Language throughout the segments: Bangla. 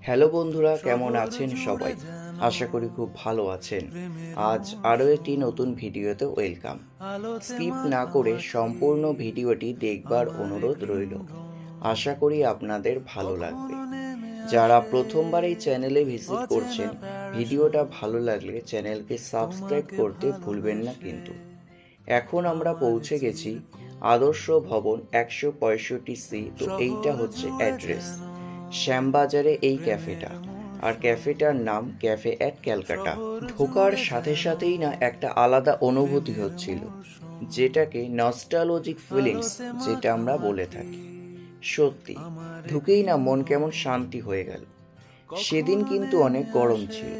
হ্যালো বন্ধুরা, কেমন আছেন সবাই? আশা করি খুব ভালো আছেন। আজ আরও একটি নতুন ভিডিওতে ওয়েলকাম। স্কিপ না করে সম্পূর্ণ ভিডিওটি দেখবার অনুরোধ রইল। আশা করি আপনাদের ভালো লাগবে। যারা প্রথমবার এই চ্যানেলে ভিজিট করছেন, ভিডিওটা ভালো লাগলে চ্যানেলকে সাবস্ক্রাইব করতে ভুলবেন না কিন্তু। এখন আমরা পৌঁছে গেছি আদর্শ ভবন 165C। তো এইটা হচ্ছে অ্যাড্রেস, শ্যামবাজারে এই ক্যাফেটা। আর ক্যাফেটার নাম ক্যাফে অ্যাট ক্যালকাটা। ঢোকার সাথে সাথেই না একটা আলাদা অনুভূতি হচ্ছিল, যেটাকে নস্টালজিক ফিলিংস যেটা আমরা বলে থাকি। সত্যি ঢুকেই না মন কেমন শান্তি হয়ে গেল। সেদিন কিন্তু অনেক গরম ছিল,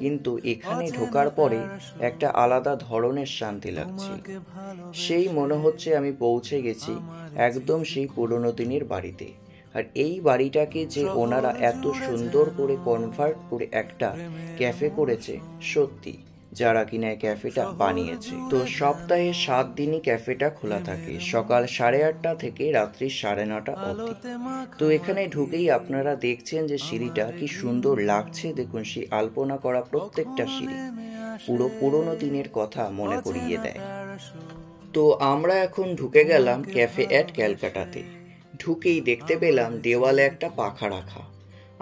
কিন্তু এখানে ঢোকার পরে একটা আলাদা ধরনের শান্তি লাগছিল। সেই মনে হচ্ছে আমি পৌঁছে গেছি একদম সেই পুরনো দিনের বাড়িতে। আর এই বাড়িটাকে যে ওনারা এত সুন্দর করে কনভার্ট করে একটা ক্যাফে করেছে, সত্যি যারা কিনা ক্যাফেটা বানিয়েছে। তো সপ্তাহে 7 দিনই ক্যাফেটা খোলা থাকে, সকাল 8:30 থেকে রাত্রি 9:30 অবধি। তো এখানে ঢুকেই আপনারা দেখছেন যে সিঁড়িটা কি সুন্দর লাগছে। দেখুন, সেই আলপনা করা প্রত্যেকটা সিঁড়ি পুরো পুরনো দিনের কথা মনে করিয়ে দেয়। তো আমরা এখন ঢুকে গেলাম ক্যাফে অ্যাট ক্যালকাটাতে। ঢুকেই দেখতে পেলাম দেওয়ালে একটা পাখা রাখা,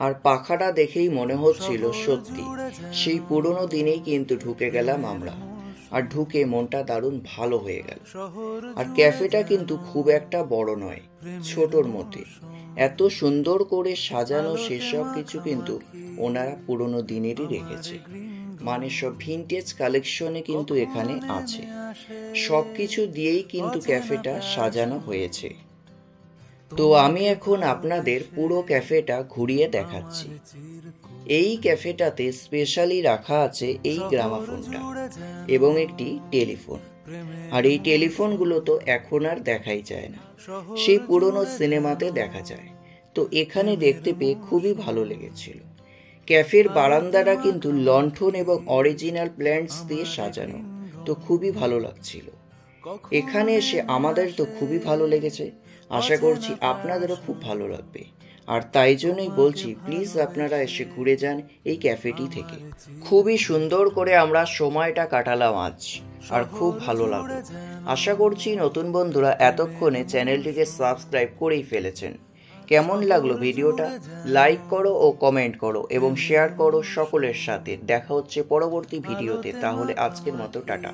আর পাখাটা দেখেই মনে হচ্ছিল সত্যি সেই পুরনো দিনেই কিন্তু ঢুকে গেলাম আমরা। আর ঢুকে মনটা দারুণ ভালো হয়ে গেল। আর ক্যাফেটা কিন্তু খুব একটা বড় নয়, ছোটর মধ্যে এত সুন্দর করে সাজানো, সেসব কিছু কিন্তু ওনারা পুরনো দিনেরই রেখেছে। মানে সব ভিনটেজ কালেকশনে কিন্তু এখানে আছে। সব কিছু দিয়েই কিন্তু ক্যাফেটা সাজানো হয়েছে। তো আমি এখন আপনাদের পুরো ক্যাফেটা ঘুরিয়ে দেখাচ্ছি। এই ক্যাফেটাতে স্পেশালি রাখা আছে এই গ্রামাফোনটা এবং একটি টেলিফোন। আর এই টেলিফোনগুলো তো এখন আর দেখাই যায় না, সেই পুরনো সিনেমাতে দেখা যায়। তো এখানে দেখতে পেয়ে খুবই ভালো লেগেছিল। ক্যাফের বারান্দাটা কিন্তু লণ্ঠন এবং অরিজিনাল প্ল্যান্টস দিয়ে সাজানো, তো খুবই ভালো লাগছিল। এখানে এসে আমাদের তো খুবই ভালো লেগেছে, আশা করছি আপনাদেরও খুব ভালো লাগবে। আর তাই জন্যই বলছি, প্লিজ আপনারা এসে ঘুরে যান এই ক্যাফেটি থেকে। খুবই সুন্দর করে আমরা সময়টা কাটালাম আজ, আর খুব ভালো লাগলো। আশা করছি নতুন বন্ধুরা এতক্ষণে চ্যানেলটিকে সাবস্ক্রাইব করেই ফেলেছেন। কেমন লাগলো ভিডিওটা? লাইক করো ও কমেন্ট করো এবং শেয়ার করো সকলের সাথে। দেখা হচ্ছে পরবর্তী ভিডিওতে। তাহলে আজকের মতো টাটা।